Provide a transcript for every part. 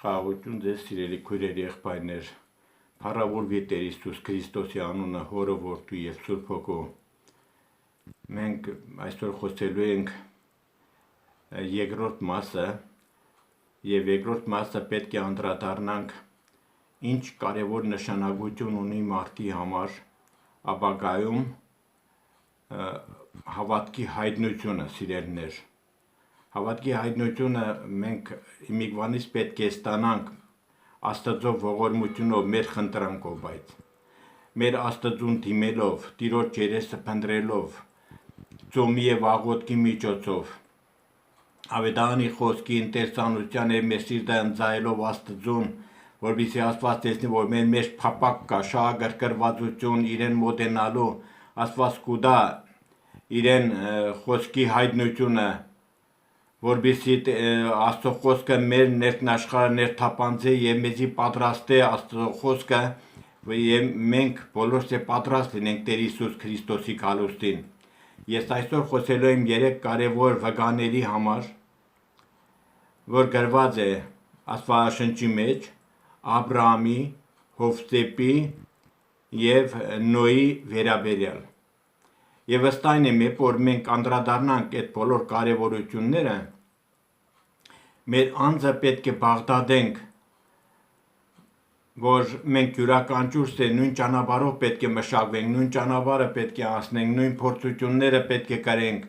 Խաղաղություն ձեզ սիրելի քույրեր եղբայրներ, փառավորվի Տեր Հիսուս Քրիստոսի անունը, Հորը, Որդու եւ Սուրբ Հոգու։ Մենք այսօր խոսելու ենք երկրորդ մասը, եւ երկրորդ մասը պետք է անդրադառնանք ինչ կարևոր նշանակություն ունի մարդի համար ապագայում հավատքի հայտնությունը, սիրելիներ։ Հավատքի հայտնությունը մենք իմիգվանից պետք է ստանանք Աստծո ողորմությունով, մեր խնդրանքով, բայց մեր Աստծուն դիմելով, Տիրոջ երեսը փնտրելով, ծոմի եւ աղոթքի միջոցով, Ավետարանի խոսքի ընթերցանության եւ մեր սիրտը ընծայելով Աստծուն, որովհետեւ Աստված տեսնի, որ մեր մեջ փապակ կա, շահագրգռվածություն, իրեն մոտենալու, Աստված կուտա իրեն խոսքի հայտնությունը, որովհետեւ Աստծո խոսքը մեր ներքնաշխարհը ներթափանցի եւ մեզի պատրաստե Աստծո խոսքը եւ մենք բոլորս է պատրաստ լինենք Տեր Հիսուս Քրիստոսի գալուստին։ Ես այսօր խոսելու եմ 3 կարևոր վկաների համար, որ գրված է Աստվածաշնչի մեջ Աբրահամի, Հովսեփի եւ Նոյի վերաբերյալ։ Եվ ըստայն է, որ մենք անդրադառնանք այդ բոլոր կարևորությունները, մեր անձը պետք է բաղդադենք, որ մենք յուրաքանչյուրս նույն ճանապարհով պետք է մշակվենք, նույն ճանապարհը պետք է անցնենք, նույն փորձությունները պետք է կրենք։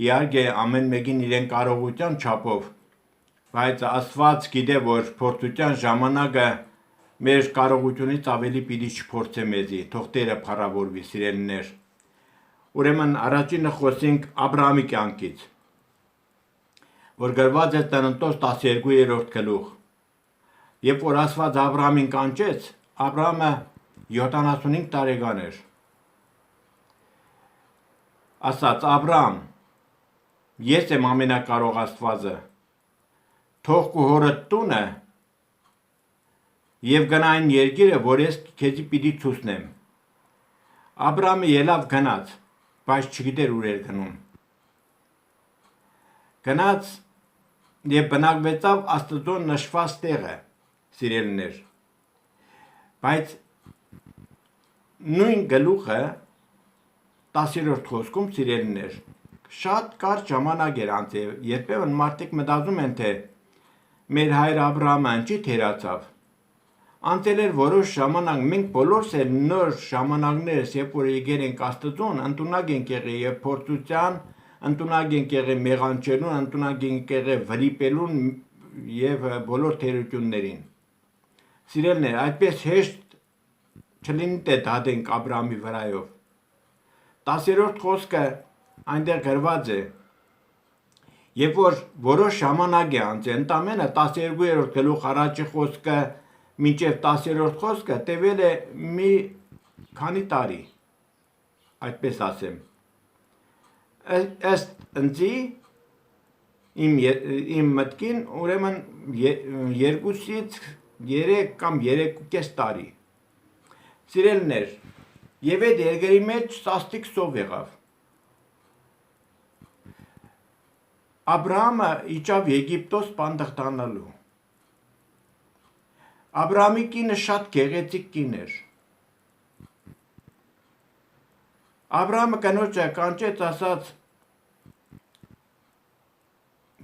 Իհարկե ամեն մեկին իրեն կարողության չափով, բայց Աստված գիտե, որ փորձության ժամանակը մեր կարողությունից ավելի պիտի չփորձե մեզի, թող Տերը փառավորվի, սիրելիներ։ Ուրեմն առաջինը խոսենք Աբրահամի կյանքից, որ գրված է Ծննդոց 12-րդ գլուխ։ Երբ որ Աստված Աբրահամին կանչեց, Աբրահամը 75 տարեկան էր։ Ասաց. Աբրահամ, ես եմ ամենակարող Աստվածը, թող քո հորդ տունը եւ գնա այն երկիրը, որ ես քեզի պիտի ցուցնեմ։ Աբրահամը ելավ գնաց, բայց չգիտեր ուր էր գնում։ Գնաց եւ բնակվեցավ Աստծո նշված տեղը, սիրելիներ։ Բայց նույն գլուխը 10-րդ խոսքում, սիրելիներ, շատ կարճ ժամանակ էր անցել, երբեմն մարդիկ մտածում են, թե մեր հայր Աբրահամը ինչի թերացավ։ Անցել էր որոշ ժամանակ, մենք բոլորս էլ նոր ժամանակներս, երբ որ եկել ենք Աստծուն, ընդունակ ենք եղել եւ փորձության, ընդունակ ենք եղել մեղանչելուն, ընդունակ ենք եղել վրիպելուն եւ բոլոր թերություններին։ Սիրելիներ, այդպես հեշտ չլինի թե դատենք Աբրահամի վրայով։ 10-րդ խոսքը այնտեղ գրված է, երբ որ որոշ ժամանակ է անցել, ընդամենը 12-րդ գլուխ առաջի խոսքը մինչև 10-րդ խոսքը տևել է մի քանի տարի, այդպես ասեմ։ Ըստ ընձի իմ մտքին ուրեմն 2-ից 3 կամ 3.5 տարի։ Սիրելիներ, եւ այդ երկրի մեջ սաստիկ սով եղավ։ Աբրահամը իջավ Եգիպտոս պանդխտանալու։ Աբրահամի կինը շատ գեղեցիկ կին էր։ Աբրահամը կնոջը կանչեց, ասաց.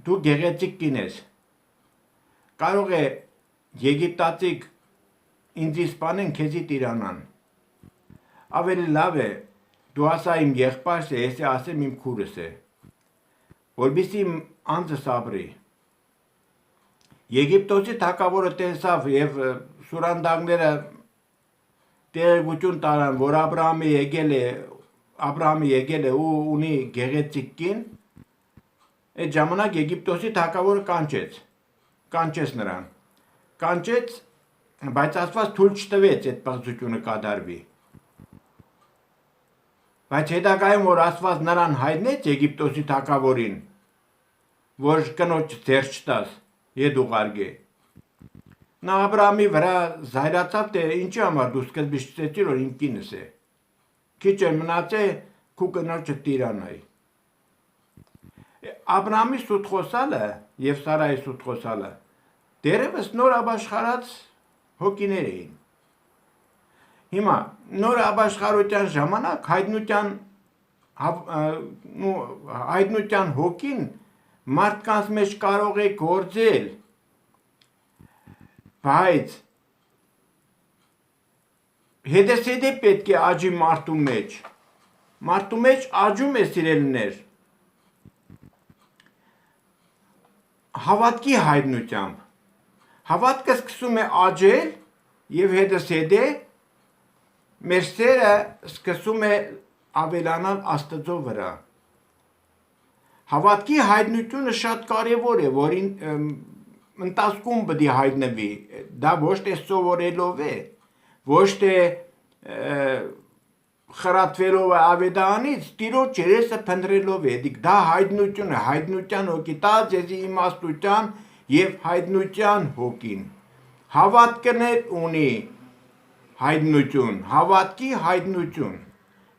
դու գեղեցիկ կին ես։ Կարող է Եգիպտացիք ինձ սպանեն, քեզի տիրանան։ Ավելի լավ է դու ասա իմ եղբայրս է, ես ասեմ իմ քուրս է, որպեսզի անձս ապրի։ Եգիպտոսի թագավորը տեսավ եւ սուրանդակները տեղեկություն տարան, որ Աբրահամը եկել է ու ունի գեղեցիկ կին։ Այդ ժամանակ Եգիպտոսի թագավորը կանչեց նրան։ Կանչեց, բայց Աստված թույլ չտվեց այդ պղծությունը կատարվի։ Բայց հետագայում որ Աստված նրան հայտնեց Եգիպտոսի թագավորին, որ կնոջ ձեռք չտաս, ետ ուղարկե։ Նա Աբրահամի վրա զայրացավ, թե ինչի համար դու սկզբից չտեսիր, որ իմ կինս է։ Քիչ է մնացել քու կնոջը տիրանայի։ Աբրահամի սուտ խոսալը եւ Սարայի սուտ խոսալը դերևս նոր ապաշխարած հոգիներ էին։ Հիմա նոր ապաշխարության ժամանակ հայտնության հոգին մարդկանց մեջ կարող է գործել, բայց հետեսեդե պետք է աճի մարդու մեջ աճում է սիրելիներ, հավատքի հայտնությամբ, հավատքը սկսում է աճել և հետեսեդե մեր սերը սկսում է ավելանալ Աստծո վրա։ Հավատքի հայտնությունը շատ կարևոր է, որին ընթացքում պետք է հայտնվի, դա ոչ թե սովորելով է, ոչ թե խրատվելով է ավետարանից, Տիրոջ երեսը փնտրելով է, դա հայտնություն է, հայտնության հոգի, տա ձեզի իմաստության և հայտնության հոգին։ Հավատքն էլ ունի հայտնություն, հավատքի հայտնություն,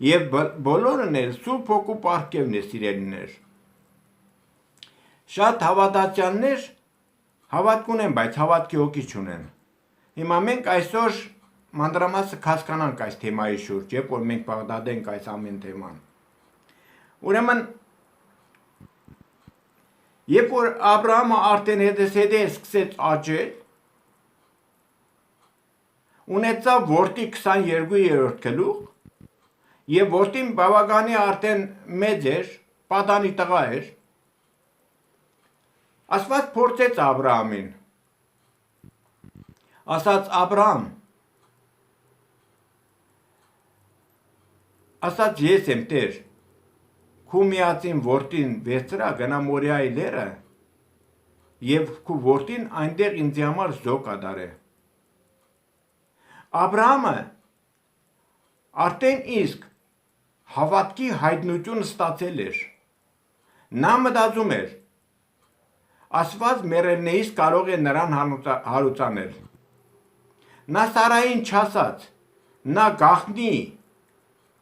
և բոլորն էլ Սուրբ Հոգու պարգևն է, սիրելիներ։ Շատ հավատացյալներ հավատք ունեն, բայց հավատքի հոգի չունեն։ Հիմա մենք այսօր մանրամասը հասկանանք այս թեմայի շուրջ, երբ որ մենք բաղդադենք այս ամեն թեման։ Ուրեմն, երբ որ Աբրահամը արդեն հետզհետե սկսեց աճել, ունեցավ որդի 22-րդ գլուխ, և որդին բավականի արդեն մեծ էր, պատանի տղա էր, Աստված փորձեց Աբրահամին, ասաց Աբրահամ, ասաց ես եմ Տեր, քու միածին որդին վերցրա գնա Մորիայի լեռը և քու որդին այնտեղ ինձ համար զոհ կատարե։ Աբրահամը արդեն իսկ հավատքի հայտնություն ստացել էր։ Նա մտածում էր, Աստված մեռելներից կարող է նրան հարուցանել։ Նա Սարային չասաց, նա գաղտնի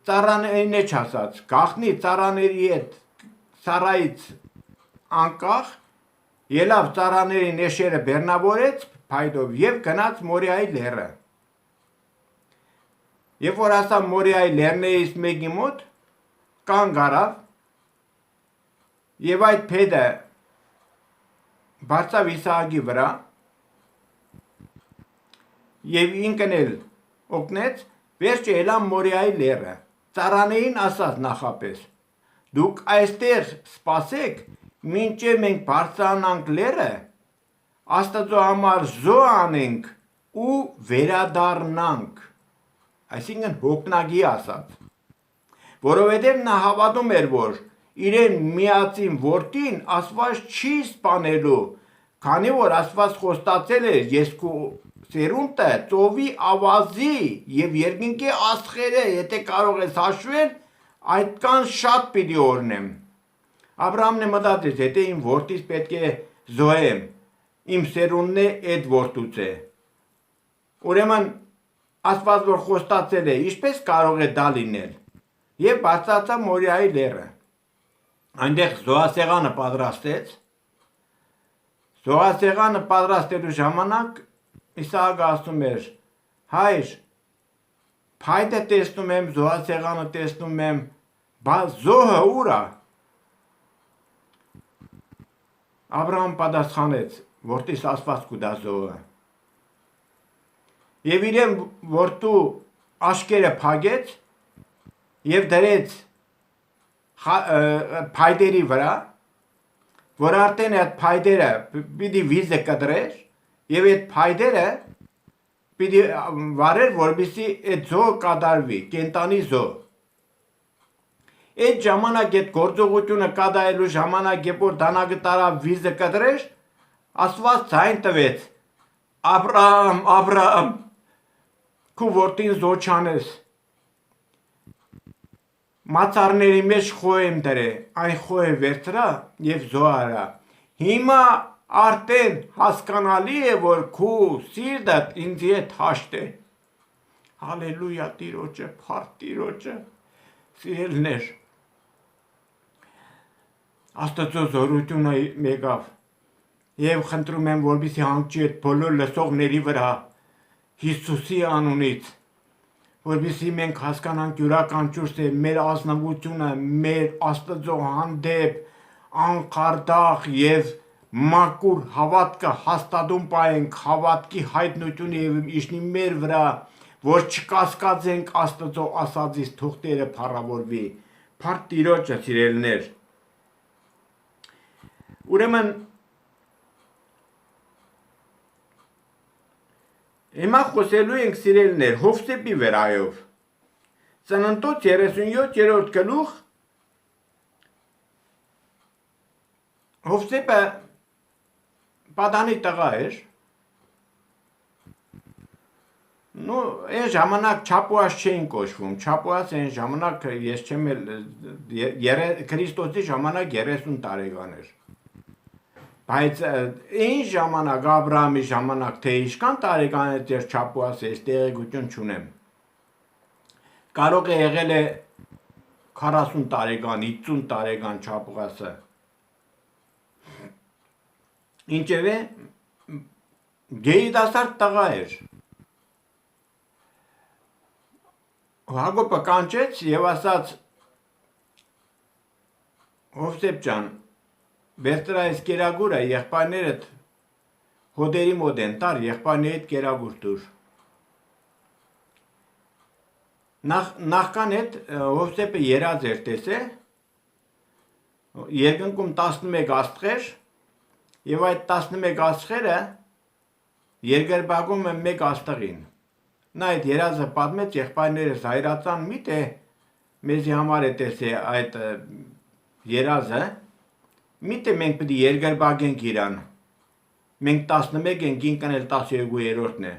ծառաներին է չասաց, գաղտնի ծառաների հետ Սարայից անկախ, ելավ ծառաների նեշերը բեռնավորեց փայտով և գնաց Մորիայի լեռը։ Երբ որ հասավ Մորիայի լեռներից մեկի մոտ, կանգ առավ և այդ փեդը բարձավ Իսահակի վրա և ինքն էլ օգնեց, վերջը ելավ Մորիայի լեռը, ծառաներին ասաց նախապես, դուք այստեղ սպասեք, մինչև մենք բարձրանանք լեռը, Աստծո համար զոհ անենք ու վերադառնանք, այսինքն հոգնագի ասաց, որովհետև նա հավատում էր, որ իրեն միածին որդին Աստված չի սպանելու, քանի որ Աստված խոստացել էր, ես քո սերունդը ծովի ավազի և երկինքի աստղերը, եթե կարող ես հաշվել, այդքան շատ պիտի օրհնեմ։ Աբրահամն է մտածեց, եթե իմ որդիս պետք է զոհեմ, իմ սերունդն է այդ որդուց է։ Ուրեմն Աստված որ խոստացել է, ինչպես կարող է դա լինել։ Եվ բարձրացավ Մորիայի լեռը։ Այնտեղ զոհասեղանը պատրաստեց։ Զոհասեղանը պատրաստելու ժամանակ Իսահակը ասում էր. հայր, փայտը տեսնում եմ, զոհասեղանը տեսնում եմ, բայց զոհը ուր է։ Աբրահամ պատասխանեց, որդիս Աստված կուտա զոհը։ Եվ իրեն որդու աշկերը փակեց և դրեց փայտերի վրա, որ արդեն այդ փայտերը պիտի վիզը կտրեր և այդ փայտերը պիտի վարեր, որպեսզի այդ զոհը կատարվի, կենդանի զոհ։ Այդ ժամանակ այդ գործողությունը կատարելու ժամանակ, երբ որ դանակը տարավ վիզը կտրեր, Աստված ձայն տվեց. Աբրահամ, Աբրահամ, քու որդին զոհ չանես։ Մացառների մեջ խոհ եմ դրել, այն խոհը վերցրա և զոհ արա։ Հիմա արդեն հասկանալի է, որ քու սիրտդ ինձի հետ հաշտ է։ Հալելույա Տիրոջը, փառք Տիրոջը, սիրելիներ։ Աստծո զորությունը եկավ Եվ խնդրում եմ, որպեսզի հանգչի այդ բոլոր լսողների վրա Հիսուսի անունից, որպեսզի մենք հասկանանք յուրաքանչյուրս մեր ազնվությունը, մեր Աստծո հանդեպ անխարդախ եւ մաքուր հավատքը հաստատում պահենք, հավատքի հայտնությունը եւ իշնի մեր վրա, որ չկասկածենք Աստծո ասածից թուղթերը փառավորվի։ Փառք Տիրոջը, սիրելիներ։ Ուրեմն հիմա խոսելու ենք, սիրելիներ, Հովսեփի վերայով։ Ծննդոց 37-րդ գլուխ Հովսեփը Պադանի տղա էր։ Այն ժամանակ Չապուաս չէին կոչվում։ Չապուաս այն ժամանակ ես չեմ Քրիստոսի ժամանակ 30 տարեկան էր։ Բայց այն ժամանակ Աբրահամի ժամանակ թե ինչքան տարեկան էր ձեր Չապուասը, ես տեղեկություն չունեմ։ Կարող է եղել է 40 տարեկան, 50 տարեկան Չապուասը։ Ինչևէ գերիդասարդ տղա էր։ Հակոբը կանչեց եւ ասաց. Հովսեփ ջան, վերցրա այս կերագուրը, եղբայրներդ հոդերի մոտ են տար, եղբայրներիդ կերագուր տուր։ Նախքան այդ Հովսեփը երազ էր տեսել, երկնքում 11 աստղեր, եւ այդ 11 աստղերը երկրպագում են մեկ աստղին։ Նա այդ երազը պատմեց, եղբայրներս հայրացան, միտե մեզի համար է տեսել այդ երազը, միտե մենք պետք է երկրպագենք իրան։ Մենք 11 ենք, ինքն էլ 12-րդն է։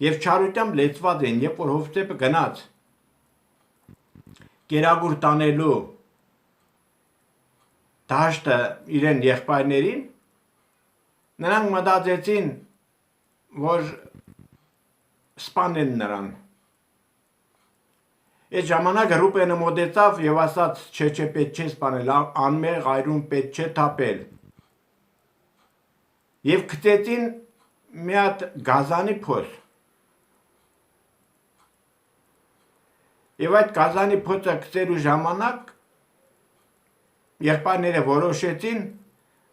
Եվ չարությամբ լեցված են, երբ որ Հովսեփը գնաց կերագուր տանելու դաշտը իրեն եղբայրներին, նրանք մտածեցին, որ սպանեն նրան։ Այդ ժամանակ Ռուբենը մոտեցավ եւ ասաց. չէ, պետք չէ սպանել, անմեղ այրում պետք չէ թափել։ Եվ գցեցին մի հատ գազանի փոս։ Եվ այդ գազանի փոսը գցելու ժամանակ եղբայրները որոշեցին,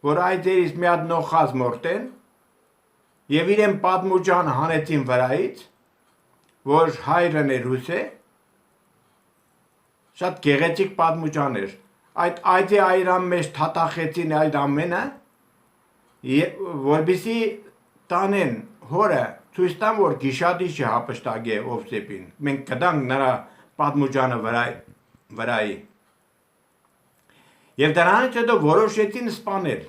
որ այդ ձերից մի հատ նոխազ մորտեն եւ իրեն պատմուջան հանեցին վրայից, որ հայրն էր ռուս է, շատ գեղեցիկ պատմուջան էր։ Այդ այծի այրան մեջ թաթախեցին այդ ամենը, որպեսզի տանեն հորը, ցույց տան, որ գիշադիչը հափշտակի է Հովսեփին։ Մենք կտանք նրա պատմուջանը վրայի։ Եվ դրանից հետո որոշեցին սպանել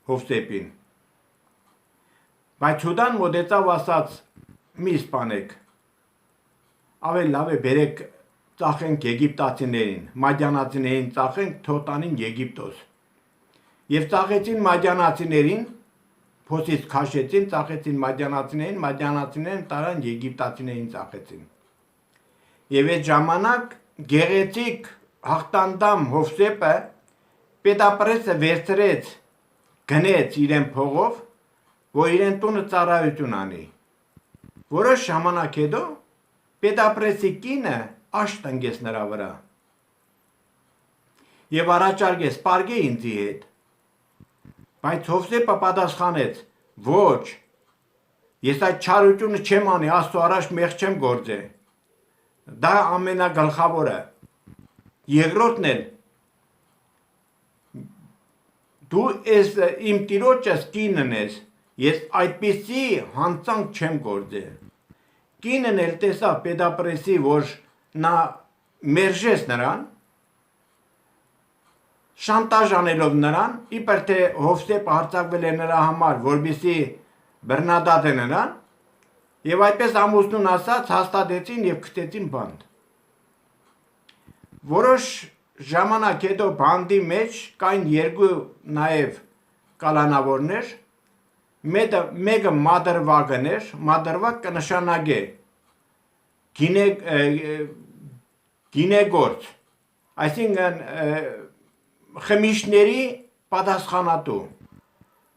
Հովսեփին։ Բայց Հուդան մոտեցավ ասաց. մի սպանեք, ավելի լավ է բերեք ծախենք եգիպտացիներին, մադյանացիներին ծախենք, թող տանին Եգիպտոս։ Եվ ծախեցին մադյանացիներին, փոսից քաշեցին, ծախեցին մադյանացիներին, մադյանացիներին տարան եգիպտացիներին ծախեցին։ Եվ այդ ժամանակ գեղեցիկ հաղթանդամ Հովսեփը պետապրեսը վերցրեց, գնեց իրեն փողով, որ իրեն տունը ծառայություն անի։ Որոշ ժամանակ հետո պետապրեսի կինը աշտ տնկեց նրա վրա եւ առաջարկեց պարգե ինձի հետ։ Բայց Հովսեփը պատասխանեց. ոչ, ես այդ չարությունը չեմ անի, Աստծո առաջ մեղ չեմ գործել։ Դա ամենագլխավորը։ Երկրորդն էլ դու ես իմ տիրոջս կինն ես, ես այդպիսի հանցանք չեմ գործել։ Կինն էլ տեսավ պետապրեսի, որ նա մերժեց նրան, շանտաժ անելով նրան, իբր թե Հովսեփը հարձակվել է նրա համար, որպեսզի բռնադատե նրան, եւ այդպես ամուսնուն ասած հաստատեցին եւ գտեցին բանտ։ Որոշ ժամանակ հետո բանդի մեջ կային երկու նաեւ կալանավորներ, մեկը մադրվագն էր, մադրվակ կնշանակե գինեգործ, այսինքն խմիչքների պատասխանատու,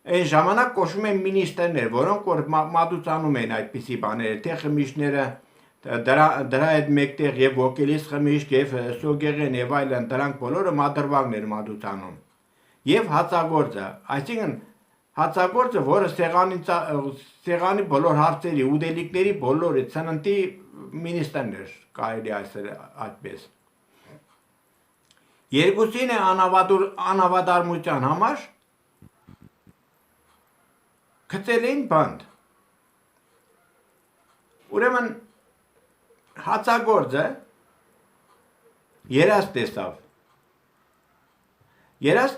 Այն ժամանակ կոչվում են մինիստրներ, որոնք որ մատուցանում են այդպիսի բաներ, թե խմիչքները դրա հետ մեկտեղ եւ ոգելից խմիչք եւ սոգեղեն եւ այլն, դրանք բոլորը մադրվագներ մատուցանում։ Եվ հացագործը, այսինքն հացագործը, որը սեղանի բոլոր հարցերի, ուտելիքների բոլորը ցննդի մինիստրն էր, կարելի ասել այդպես։ Երկուսին է անավադարմության համար գծել էին բանդ։ Ուրեմն հացագործը երազ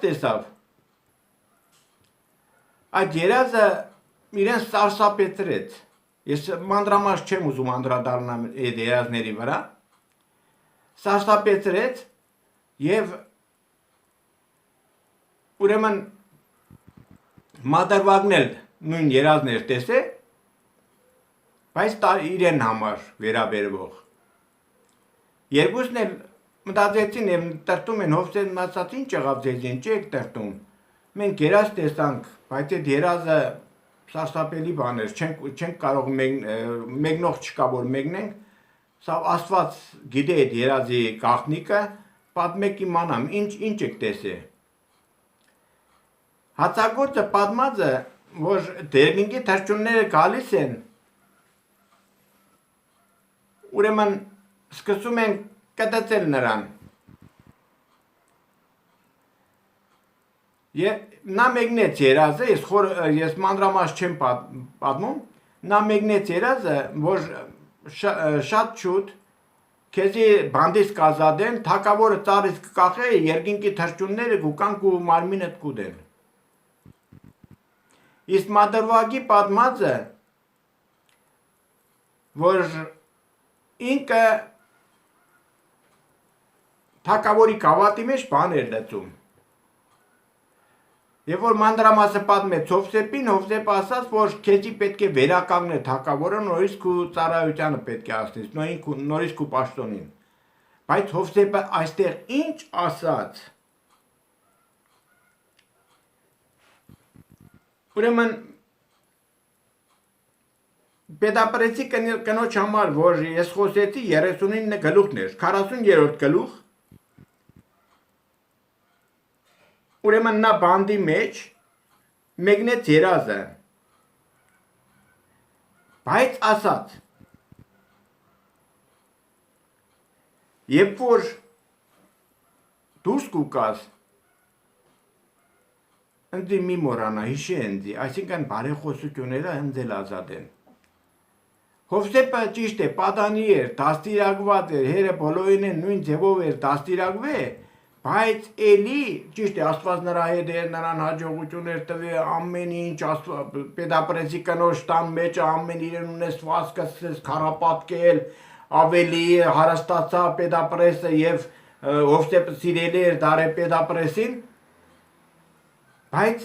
տեսավ, այդ երազը իրեն սարսափեցրեց, ես մանրամասն չեմ ուզում անդրադառնալ այդ երազների վրա, սարսափեցրեց եւ ուրեմն մադրվագնել նույն երազներ տեսե, բայց իրեն համար վերաբերվող։ Երկուսն էլ մտածեցին եւ տրտում են Հովսեն ասաց ինչ եղավ ձեզ ինչ եք տրտում։ Մենք երազ տեսանք, բայց այդ երազը սարսափելի բան էր, չենք կարող մեկնող չկա որ մեկնենք, սա Աստված գիտե այդ երազի գաղտնիքը, պատմեք իմանամ, ինչ եք տեսե։ Հացագործը պատմած է, որ դերգինքի թռչունները գալիս են, ուրեմն սկսում են կտծել նրան։ Եվ նա մեկնեց երազը, ես մանրամասն չեմ պատմում, նա մեկնեց երազը, որ շատ շուտ քեզի բանդից կազատեն, թագավորը ծառից կկախե, երկինքի թռչունները կուկանք ու մարմինդ կուտեն։ Իսկ մադրվագի պատմածը, որ ինքը թագավորի գավաթի մեջ բան էր լցում։ Եվ որ մանրամասը պատմեց Հովսեփին, Հովսեփը ասաց, որ քեզի պետք է վերականգնել թագավորը, նորից քու ծառայությանը պետք է ասնես, նորից քու պաշտոնին։ Բայց Հովսեփը այստեղ ինչ ասաց։ Ուրեմն Պետապրեցի կնոջ համար, որ ես խոսեցի 39 գլուխն էր, 40-րդ գլուխ, ուրեմն նա բանդի մեջ մեկնեց երազը, բայց ասաց, երբ որ դուրս կուկաս, ընձի մի մորանա, հիշի ընձի, այսինքն բարեխոսությունները ընձել ազատ են։ Հովսեփը ճիշտ է, պատանի էր, դաստիարակված էր, հերը բոլորին են նույն ձևով էր դաստիարակվե, բայց էլի, ճիշտ է, Աստված նրա հետ էր, նրան հաջողություններ տվե, ամեն ինչ, Պետապրեցի կնոջ տան մեջ ամեն իրեն ունեցվածքը սկսեց քարապատկել, ավելի հարստացավ Պետապրեսը եւ Հովսեփը սիրելի էր դարե Պետապրեսին, բայց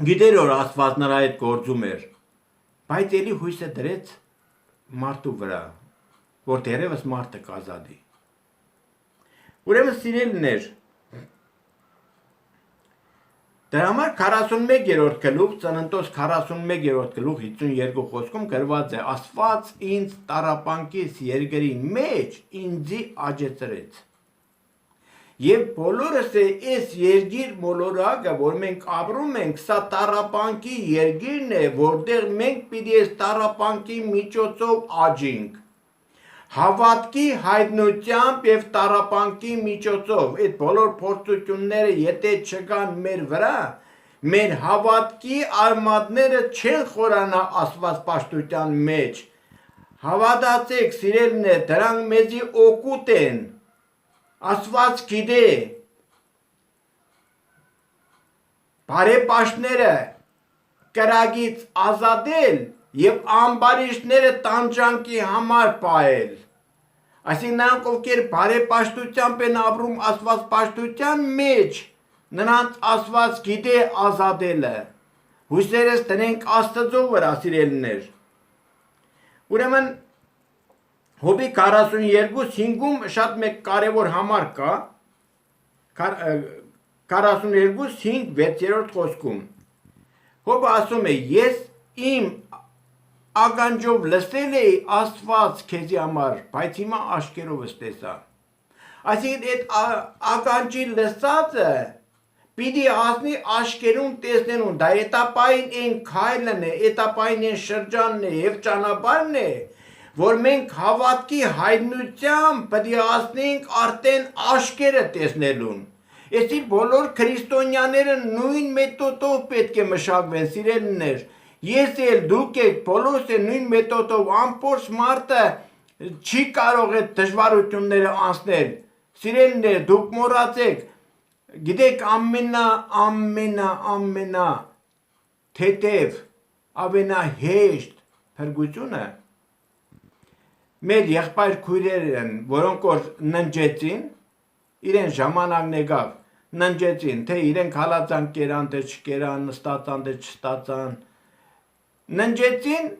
գիտեր որ Աստված նրա հետ գործում էր, բայց էլի հույսը դրեց մարդու վրա, որ դերևս մարդը կազատի։ Ուրեմն սիրելիներ, դրա համար 41-րդ գլուխ, Ծննդոց 41-րդ գլուխ 52 խոսքում գրված է. Աստված ինձ տառապանքիս երկրի մեջ ինձի աջեցրեց։ Եվ բոլորս այս երկիր մոլորակը, որ մենք ապրում ենք, սա տառապանքի երկիրն է, որտեղ մենք պիտի այս տառապանքի միջոցով աճենք։ Հավատքի հայտնությամբ եւ տառապանքի միջոցով այդ բոլոր փորձությունները եթե չկան մեր վրա, մեր հավատքի արմատները չեն խորանա Աստված պաշտության մեջ։ Հավատացեք, սիրելիներ, դրանք մեզի օգուտ են։ Աստված գիտե։ Բարեպաշտները կրակից ազատել եւ ամբարիշտները տանջանքի համար պահել։ Այսինքն նրանք ովքեր բարեպաշտությամբ են ապրում Աստված պաշտության մեջ, նրանց Աստված գիտե ազատելը։ Հույսերս տնենք Աստծո վրա, սիրելիներ։ Ուրեմն Հոբի 42:5-ում շատ մեկ կարևոր համար կա, 42:5 6-րդ խոսքում։ Հոբը ասում է, ես իմ ականջով լսել էի Աստված քեզի համար, բայց հիմա աշկերովս տեսա։ Այսինքն այդ ականջի լսածը պիտի ասնի աշկերուն տեսնելուն, դա էտապային են քայլն է, էտապային են շրջանն է եւ ճանապարհն է, որ մենք հավատքի հայտնությամբ պետք է ասնենք արդեն աշկերը տեսնելուն։ Էսի բոլոր քրիստոնյաները նույն մեթոդով պետք է մշակվեն, սիրելիներ։ Ես էլ դուք եք, բոլորս էլ նույն մեթոդով ամբողջ մարդը չի կարող այդ դժվարությունները անցնել։ Սիրելիներ, դուք մոռացեք, գիտեք ամենա թեթև ամենահեշտ փրկությունը մեր եղբայր քույրերն, որոնք որ ննջեցին, իրեն ժամանակն եկավ, ննջեցին, թե իրենք հալածան կերան, թե չկերան, նստացան, թե չստացան, ննջեցին,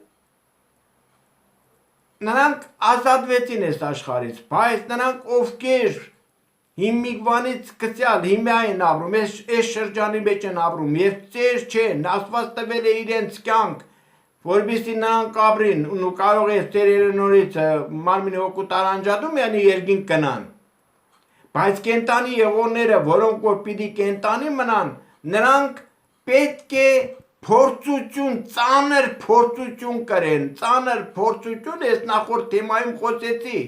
նրանք ազատվեցին այս աշխարհից, բայց նրանք ովքեր հիմիկվանից սկսյալ հիմա են ապրում, այս շրջանի մեջ են ապրում եւ ծեր չեն, Աստված տվել է իրենց կյանք, որպեսզի նրանք ապրին, ու կարող է ծերերը նորից մարմինի հոգու տարանջատում յանի երկին կնան։ Բայց կենտանի եղողները, որոնք որ պիտի կենտանի մնան, նրանք պետք է փորձություն, ծանր փորձություն կրեն, ծանր փորձություն, ես նախորդ թեմայում խոսեցի,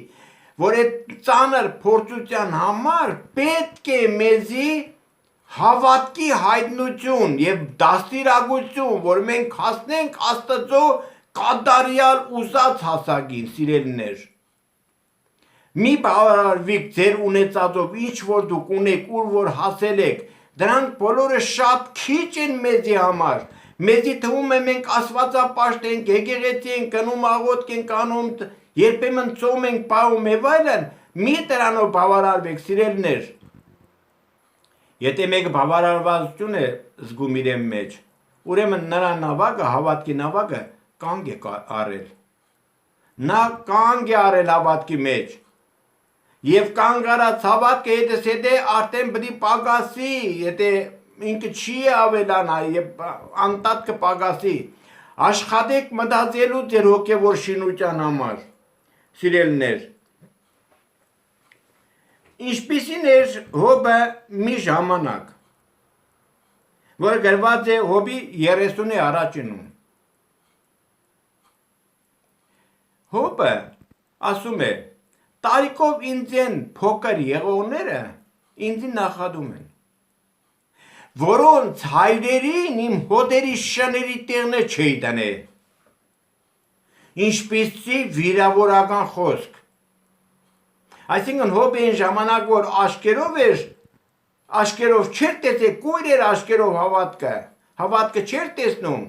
որ այդ ծանր փորձության համար պետք է մեզի հավատքի հայտնություն եւ դաստիարակություն, որ մենք հասնենք Աստծո կատարյալ ուզած հասակին, սիրելիներ։ Մի բավարարվիկ ձեր ունեցածով, ինչ որ դուք ունեք, ուր որ հասել եք, դրանք բոլորը շատ քիչ են մեզի համար։ Մեզի թվում է մենք աստվածապաշտ ենք, եկեղեցի ենք, գնում աղոթք ենք անում, երբեմն ծոմ ենք պահում եւ այլն, մի դրանով բավարարվեք, սիրելիներ։ Եթե մեկ բավարարվածություն է զգում իրեն մեջ, ուրեմն նրա նավակը, հավատքի նավակը կանգ է արել։ Նա կանգ է արել հավատքի մեջ։ Եվ կանգ արած հավատքը հետը արդեն պետք է պակասի, եթե ինքը չի ավելանա եւ անտատ կպակասի։ Աշխատեք մտածելու ձեր հոգեվոր շինության համար, սիրելիներ։ Ինչպիսին էր Հոբը մի ժամանակ, որ գրված է Հոբի 30-ի առաջինում։ Հոբը ասում է. տարիքով ինձեն փոքր եղողները ինձ նախադում են, որոնց հայրերին իմ հոտերի շների տեղն չի տնե, ինչպիսի վիրավորական խոսք։ Այսինքն Հոբին ժամանակ որ աշկերով չէր տեսել, կույր էր աշկերով հավատքը չէր տեսնում,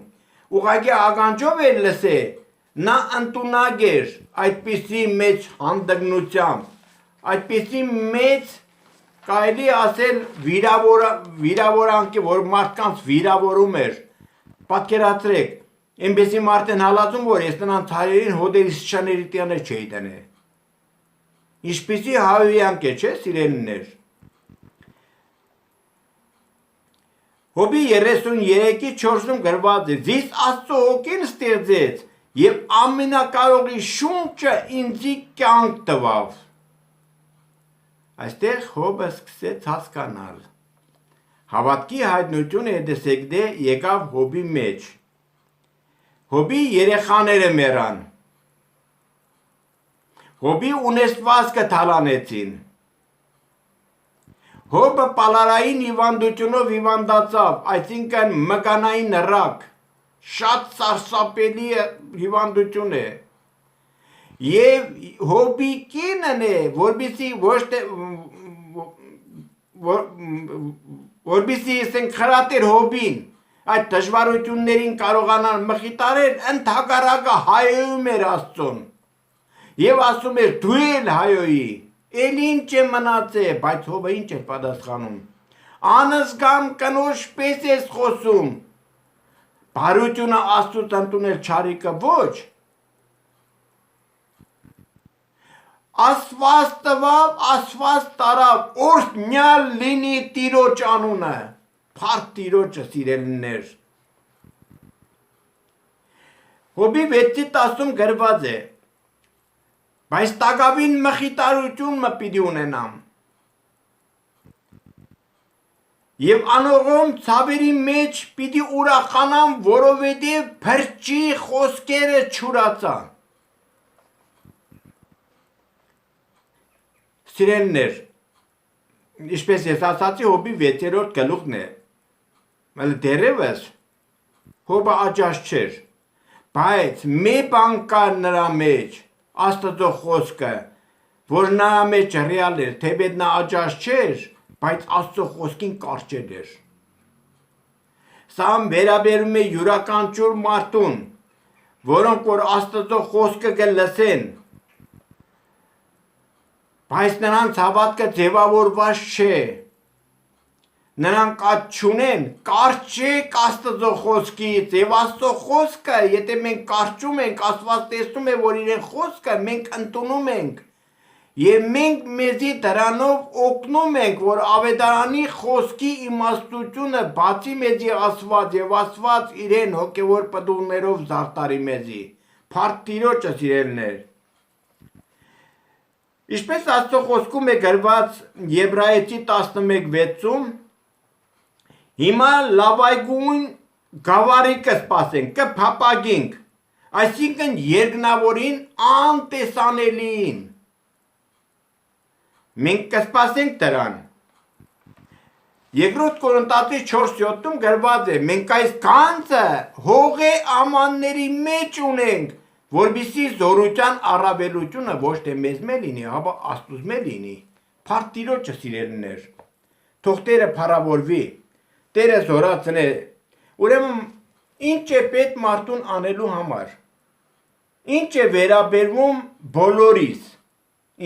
ուղղակի ականջով էր լսել, նա ընդունակ էր այդպիսի մեծ հանդգնությամբ, այդպիսի մեծ կարելի ասել վիրավորանքի, որ մարդկանց վիրավորում էր։ Պատկերացրեք, այնպեսի մարդ են հալածում, որ ես նրանց հայրերին հոտերի շների տեղը չէի տնե։ Ինչպիսի հավիյանք է, չէ, սիրելիներ։ Հոբի 33-ի 4-ում գրված է. «Ձեզ Աստծո հոգին ստեղծեց եւ ամենակարողի շունչը ինձի կյանք տվավ»։ Այստեղ Հոբը սկսեց հասկանալ։ Հավատքի հայտնությունը հետսեկդե եկավ Հոբի մեջ։ Հոբի երեխաները մեռան։ Հոբի ունեցվածքը թալանեցին։ Հոբը պալարային հիվանդությունով հիվանդացավ, այսինքն մկանային ռակ, շատ սարսափելի հիվանդություն է։ Եվ Հոբի կինն է, որբիսի խրատեր Հոբին, այդ դժվարություններին կարողանան մխիթարել, ընդհակառակը հայոյում էր Աստծուն։ Եվ ասում էր դու էլ հայոյի, էլ ինչ է մնացել, բայց Հոբը ինչ է պատասխանում։ Անզգամ կնոջ պես ես խոսում, բարությունը Աստծուց ընդունել չարիքը ոչ։ Աստված տվավ, Աստված տարավ, օրհնյալ լինի Տիրոջ անունը, փառք Տիրոջը, սիրելիներ։ Հոբի 6-10 գրված է, բայց տակավին մխիտարություն մը պիտի ունենամ։ Եվ անողոմ ցավերի մեջ պիտի ուրախանամ, որովհետև փրկի խոսքերը չուրացան։ Սիրելիներ, ինչպես ես ասացի, Հոբի 6-րդ գլուխն է։ Բայց դերևս Հոբը աճած չէր, բայց մի բան կար նրա մեջ, Աստծո խոսքը, որ նրա մեջ ռեալ էր, թեպետ նա աճած չէր, բայց Աստծո խոսքին կարճել էր։ Սա վերաբերում է յուրաքանչյուր մարդուն, որոնք որ Աստծո խոսքը կլսեն, բայց նրանց հավատքը ձևավորված չէ, նրանք աճ չունեն, կարճեք Աստծո խոսքից, եւ Աստծո խոսքը, եթե մենք կարճում ենք, Աստված տեսնում է, որ իրեն խոսքը մենք ընդունում ենք, եւ մենք մեզի դրանով օգնում ենք, որ ավետարանի խոսքի իմաստությունը բացի մեզի Աստված եւ Աստված իրեն հոգեվոր պտուղներով զարդարի մեզի։ Փառք Տիրոջը, սիրելիներ։ Ինչպես Աստծո խոսքում է գրված Եբրայեցի 11:6-ում, հիմա լավագույն գավառի կսպասենք, կփապագենք, այսինքն երկնավորին անտեսանելին։ Մենք կսպասենք դրան։ Երկրորդ Կորինթացիս 4:7-ում գրված է, մենք այս գանձը հողե ամանների մեջ ունենք, որբիսի զորության առավելությունը ոչ թե մեզ մե լինի, հապա Աստուծո մե լինի։ Փառք Տիրոջը, սիրելիներ։ Թող Տերը փառավորվի, Տերը զորացնե։ Ուրեմն ինչ է պետք մարդուն անելու համար։ Ինչ է վերաբերվում բոլորիս,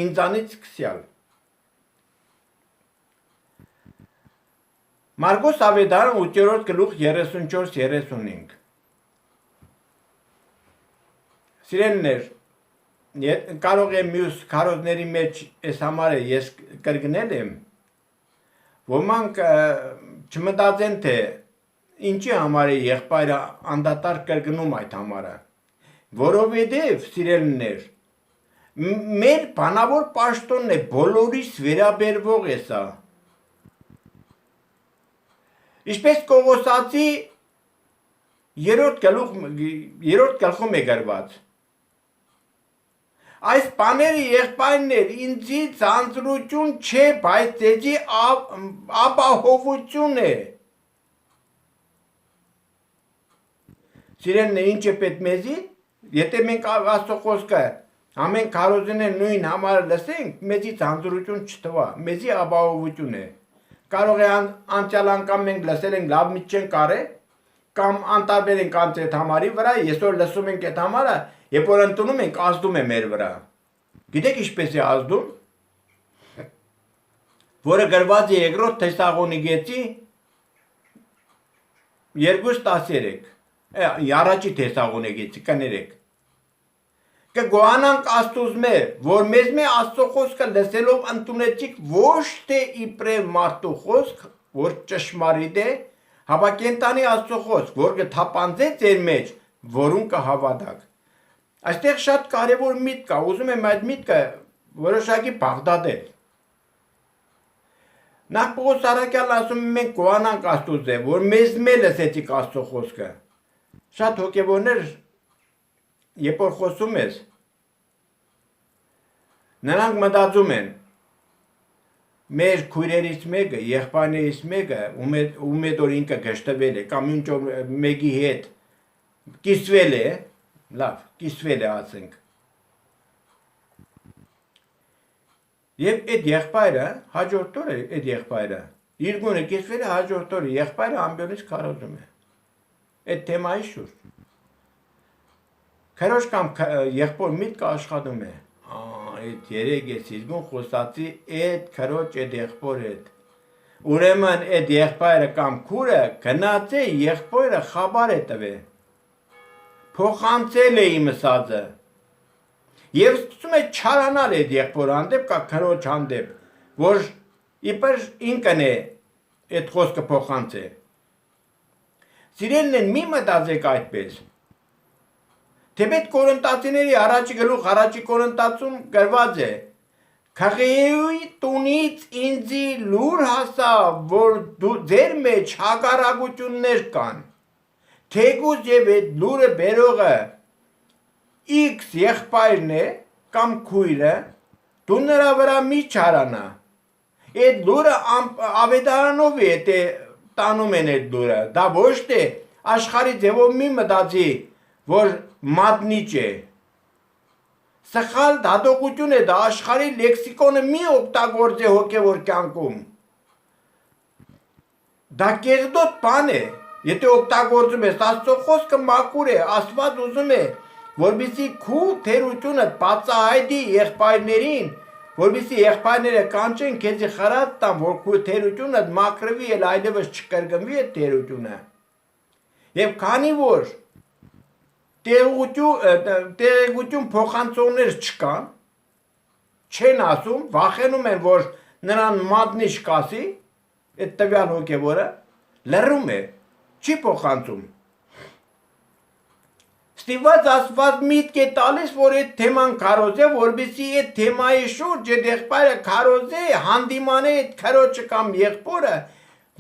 ինձանից սկսյալ։ Մարգոս ավետարան 8-րդ գլուխ 34-35։ Սիրելիներ, կարող եմ մյուս քարոզների մեջ այս համարը ես կրկնել եմ, ոմանք չմտածեն, թե ինչի համար է եղբայրը անդադար կրկնում այդ համարը, որովհետև, սիրելիներ, մեր բանավոր պաշտոնն է, բոլորիս վերաբերվող է սա։ Ինչպես Կողոսացի 3-րդ գլխում է գրված, այս բաները եղբայրներ ինձի ցանցրություն չէ, բայց ձեզի ապահովություն է։ Սիրելիներ, ինչ է պետք մեզի, եթե մենք Աստծո խոսքը ամեն քարոզին նույն համարը լսենք, մեզի ցանցրություն չթվա, մեզի ապահովություն է։ Կարող է անցյալ անգամ մենք լսել ենք լավ մի չենք արել, կամ անտարբեր ենք այդ համարի վրա, այսօր լսում ենք այդ համարը, երբ որ ընդունում ենք, ազդում է մեր վրա։ Գիտեք ինչպես է ազդում, որը գրված է 2-րդ Թեսաղոնիկեցի 2:13, առաջի Թեսաղոնիկեցի կներեք։ Կգոհանանք Աստուծմե, որ մեզ մե Աստծո խոսքը լսելով ընդունեցիք ոչ թե իբրև մարդու խոսք, որ ճշմարիտ է, հապա կենտանի Աստծո խոսք, որ կթափանցե ձեր մեջ, որուն կհավատաք։ Այստեղ շատ կարևոր միտք կա, ուզում եմ այդ միտքը որոշակի բաղդադել։ Նախ Պողոս առաքյալն ասում է մենք գոհանանք Աստուծո, որ մեզ մե լսեցիք Աստծո խոսքը։ Շատ հոգևորներ, երբ որ խոսում ես, նրանք մտածում են, մեր քույրերից մեկը, եղբայրներից մեկը, ում հետ որ ինքը գշտվել է, կամ ինչ որ մեկի հետ կիսվել է, լավ, կիսվել է ասենք։ Եվ այդ եղբայրը, հաջորդ օրը այդ եղբայրը, իր գունը կիսվել է, հաջորդ օրը եղբայրը ամբյոնից քարոզում է։ Այդ թեմայի շուրջ։ Քարոզ կամ եղբոր միտքը աշխատում է։ Այդ երեք է սիզգուն խոսացի այդ քարոջ այդ եղբոր հետ։ Ուրեմն այդ եղբայրը կամ քուրը գնաց է եղբորը խաբար է տվել։ Փոխանցել է իմ ասածը։ Եվ սկսում է չարանալ այդ եղբորը հանդեպ կա քարոջ հանդեպ, որ իբր ինքն է այդ խոսքը փոխանցել։ Սիրելիներ, մի մտածեք այդպես։ Թեպետ Կորինթացիների առաջի գլուխ առաջի Կորինթացում գրված է. Քղեի տունից ինձի լուր հասավ, որ ձեր մեջ հակառակություններ կան։ Թեկուզ եւ այդ լուրը բերողը X եղբայրն է կամ քույրը, դու նրա վրա մի չարանա։ Այդ լուրը ավետարանով է տանում են այդ լուրը։ Դա ոչ թե աշխարհի ձևով մի մտածի, որ մատնիչ է։ Սխալ դատողություն է դա, աշխարհի լեքսիկոնը մի օգտագործե հոգևոր կյանքում։ Դա կեղտոտ բան է, եթե օգտագործում ես, Աստծո խոսքը մաքուր է, Աստված ուզում է, որպեսզի քու թերությունը բացահայտի եղբայրներին, որպեսզի եղբայրները կանչեն քեզի խրատ տան, որ քու թերությունը մաքրվի, էլ այլևս չկրկնվի այդ թերությունը։ Եվ քանի որ տեղեկություն փոխանցողներ չկան, չեն ասում, վախենում են, որ նրան մատնիչ կասի, այդ տվյալ հոգևորը լռում է, չի փոխանցում։ Ստիպված Աստված միտք է տալիս, որ այդ թեման քարոզե, որպեսզի այդ թեմայի շուրջ այդ եղբայրը քարոզե, հանդիմանե այդ քրոջը կամ եղբորը,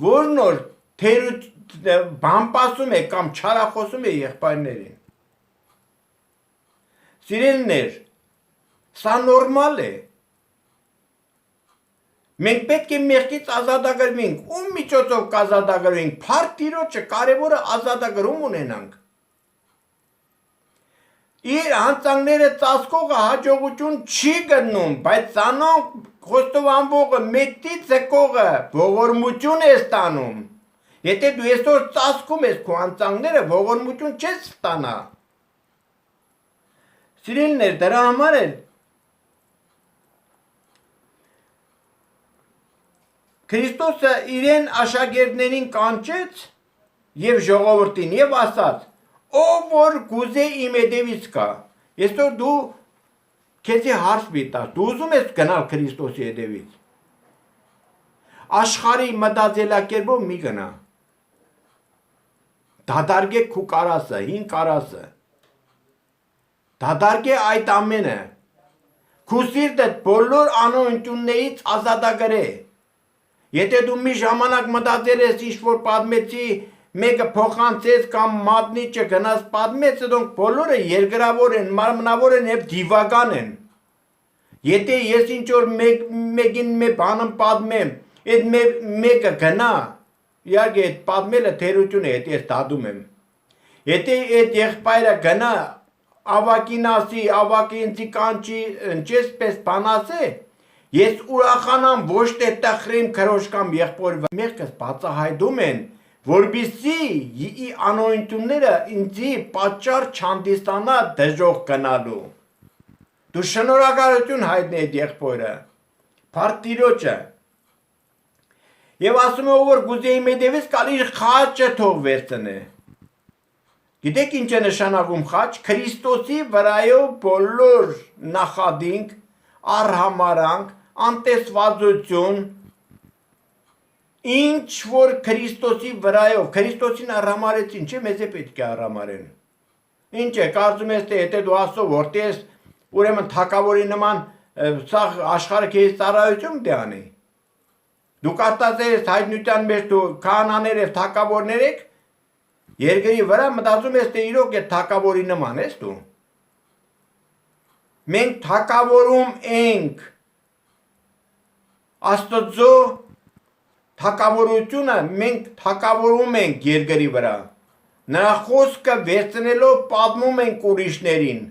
որ նոր բամպասում է կամ չարախոսում է եղբայրներին։ Սիրելիներ, սա նորմալ է։ Մենք պետք է մեղքից ազատագրվենք, ում միջոցով կազատագրվենք, փառք Տիրոջը, կարևորը ազատագրում ունենանք։ Իր հանցանքները ծածկողը հաջողություն չի գտնում, բայց ծանոք խոստովանվողը մեկտի ձգողը ողորմություն է ստանում։ Եթե դու այսօր ծածկում ես քո հանցանքները, ողորմություն չես ստանա։ Սիրելիներ, դրա համար էլ Քրիստոսը իրեն աշակերտներին կանչեց եւ ժողովրդին եւ ասաց. ով որ գուզե իմ հետևից կա, այսօր դու քեզի հարց միտած, դու ուզում ես գնալ Քրիստոսի հետևից։ Աշխարհի մտածելակերպով մի գնա։ Դադարգե քու կարասը, հին կարասը։ Դադարգե այդ ամենը։ Քու սիրտդ բոլոր անօնտուններից ազատագրե։ Եթե դու մի ժամանակ մտածել ես ինչ-որ պատմեցի, մեկը փոխանցեց կամ մատնիչը գնաց պատմեց, դոնք բոլորը երկրավոր են, մարմնավոր են եւ դիվական են։ Եթե ես ինչ-որ մեկին մի բան պատմեմ, այդ մեկը գնա, իհարկե այդ պատմելը թերություն է, եթե ես դադում եմ։ Եթե այդ եղբայրը գնա, ավակին ասի, ավակի ինձի կանչի, ինչպես պես բան ասե, ես ուրախանամ ոչ թե տխրեմ քրոջ կամ եղբորի մեղքս բացահայտում են, որպեսզի անօրինությունները ինձի պատճառ չհանդիսանա դժոխք գնալու։ Դու շնորհակալություն հայտնի այդ եղբորը, փառք Տիրոջը։ Եվ ասում է, որ գուզե իմ հետևից գալ իր խաչը թող վերցնե։ Գիտեք ինչ է նշանակում խաչ։ Քրիստոսի վրայով բոլոր նախադինք, արհամարանք, անտեսվածություն, ինչ որ Քրիստոսի վրայով, Քրիստոսին արհամարեցին, չէ՞ մեզ է պետք է արհամարեն։ Ինչ է, կարծում ես, թե եթե դու Աստծո որդի ես, ուրեմն թագավորի նման սա աշխարհը քեզ ծառայություն դե անի։ Դու կարտացես հայտնության մեջ դու քահանաներ եւ թագավորներ եք, երկրի վրա մտածում ես, թե իրոք է թագավորի նման ես դու։ Մենք թագավորում ենք Աստծո թագավորությունը, մենք թագավորում ենք երկրի վրա։ Նրա խոսքը վերցնելով պատմում ենք ուրիշներին,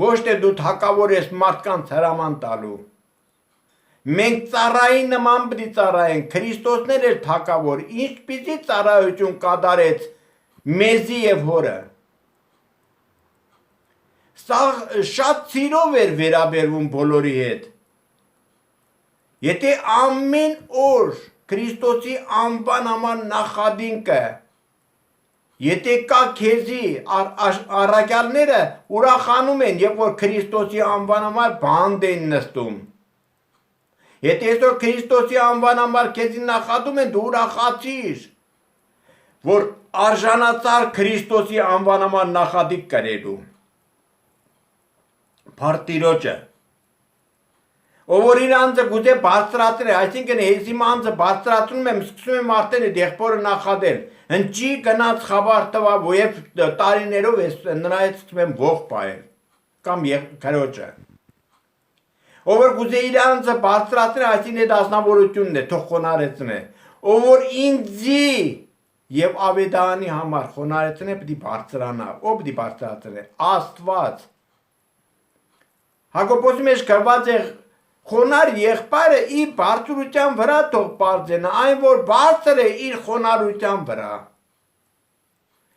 ոչ թե դու թագավոր ես մարդկանց հրաման տալու։ Մենք ծառայի նման պիտի ծառայենք, Քրիստոսն էր թագավոր, ինչպիսի ծառայություն կատարեց մեզի եւ հորը։ Սա շատ սիրով էր վերաբերվում բոլորի հետ։ Եթե ամեն օր Քրիստոսի անվան համար նախադինքը, եթե կա քեզի առաքյալները ուրախանում են, երբ որ Քրիստոսի անվան համար բանդ են նստում։ Եթե այսօր Քրիստոսի անվան համար քեզի նախատում են, դու ուրախացիր, որ արժանացար Քրիստոսի անվան համար նախադիկ կրելու։ Փարտիրոջը ով որ իր անձը գուտե բարձրացրել, այսինքն ես իմ անձը բարձրացնում եմ, սկսում եմ արդեն այդ եղբորը նախադել, հնչի գնաց խաբար տվա, եւ տարիներով ես նրա հետ սկսում եմ ող պահել, կամ քրոջը։ Ով որ գուտե իր անձը բարձրացրել, այսինքն այդ ազնվորությունն է, թող խոնարհեցնե, ով որ ինձի եւ Ավետարանի համար խոնարհեցնե, պիտի բարձրանա, ով պիտի բարձրացնե, Աստված։ Հակոբոսի մեջ գրված է խոնար եղբայրը իր բարձրության վրա թող բարձենա, այն որ բարձր է իր խոնարհության վրա։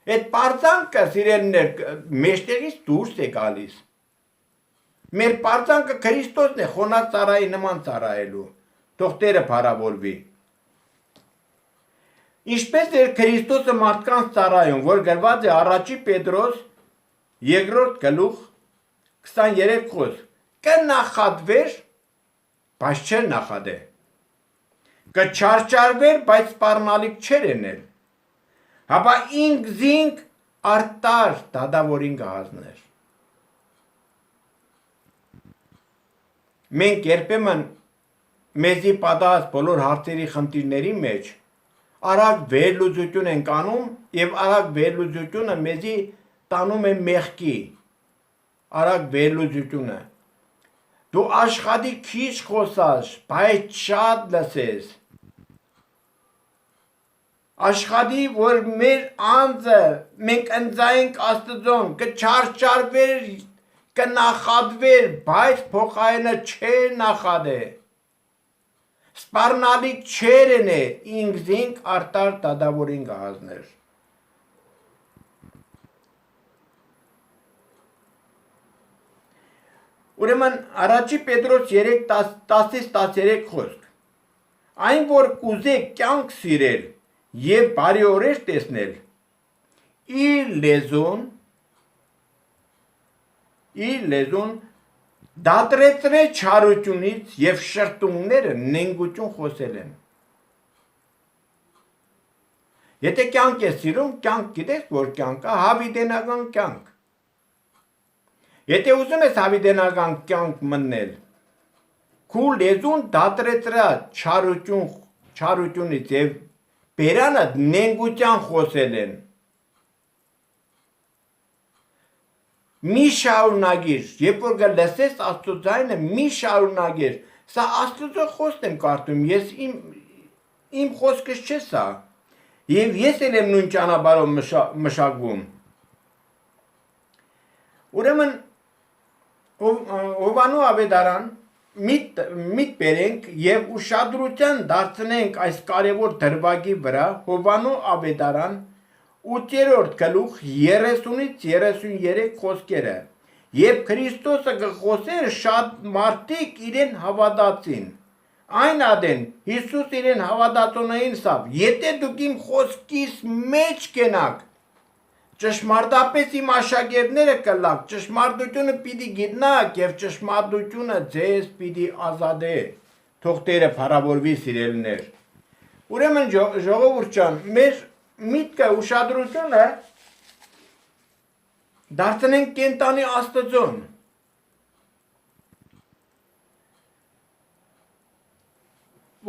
Այդ բարձանքը սիրելիներ մեջտեղից դուրս է գալիս։ Մեր բարձանքը Քրիստոսն է խոնար ծառայի նման ծառայելու։ Թող Տերը փառավորվի։ Ինչպես էր Քրիստոսը մարդկանց ծառայում, որ գրված է առաջի Պետրոս 2-րդ գլուխ 23 խոսք, կնախատվեր, բայց չէր նախադե, կչարչարվեր, բայց սպառնալիք չէր ենել, հապա ինքզինք արտար դադավորին կհազներ։ Մենք երբեմն մեզի պատահած բոլոր հարցերի խնդիրների մեջ արագ վերլուծություն ենք անում եւ արագ վերլուծությունը մեզի տանում է մեղքի, արագ վերլուծությունը։ Դու աշխատի քիչ խոսաս, բայց շատ լսես։ Աշխատի, որ մեր անձը մենք ընձայինք Աստծուն, կչարչարվեր, կնախատվեր, բայց փոխայինը չէր նախադե։ Սպառնալիք չէր ենե, ինքզինք արտար դադավորին կհազներ։ Ուրեմն առաջի Պետրոս 3:10-13 խոսք։ Այն որ կուզեք կյանք սիրել եւ բարի օրեր տեսնել, իր լեզուն դատրեցրե չարությունից եւ շրտումները նենգություն խոսել են։ Եթե կյանք ես սիրում, կյանք գիտես որ կյանքը հավիտենական կյանք։ Եթե ուզում ես հավիտենական կյանք մտնել, քու լեզուն դատրեցրա չարությունից եւ բերանը նենգության խոսել են։ Մի շարունակիր, երբ որ լսես Աստծո ձայնը, մի շարունակիր։ Սա Աստծո խոսքն եմ կարդում, ես իմ խոսքս չէ սա։ Եվ ես էլ եմ նույն ճանապարհով մշակվում։ Ուրեմն Հովանու Ավետարան միտ բերենք եւ ուշադրության դարձնենք այս կարևոր դրվագի վրա Հովանու Ավետարան 8-րդ գլուխ 30-ից 33 խոսքերը եւ Քրիստոսը գխոսեր շատ մարդիկ իրեն հավատացին այն ադեն Հիսուս իրեն հավատացողներին սավ եթե դուք իմ խոսքիս մեջ կենաք ճշմարտապես իմ աշակերտները կլաք ճշմարտությունը պիտի գիտնաք եւ ճշմարտությունը ձեզ պիտի ազատե թող Տերը փառավորվի սիրելիներ ուրեմն ժողովուրդ ջան մեր միտքը ուշադրությունը դարձնենք կենտանի Աստծուն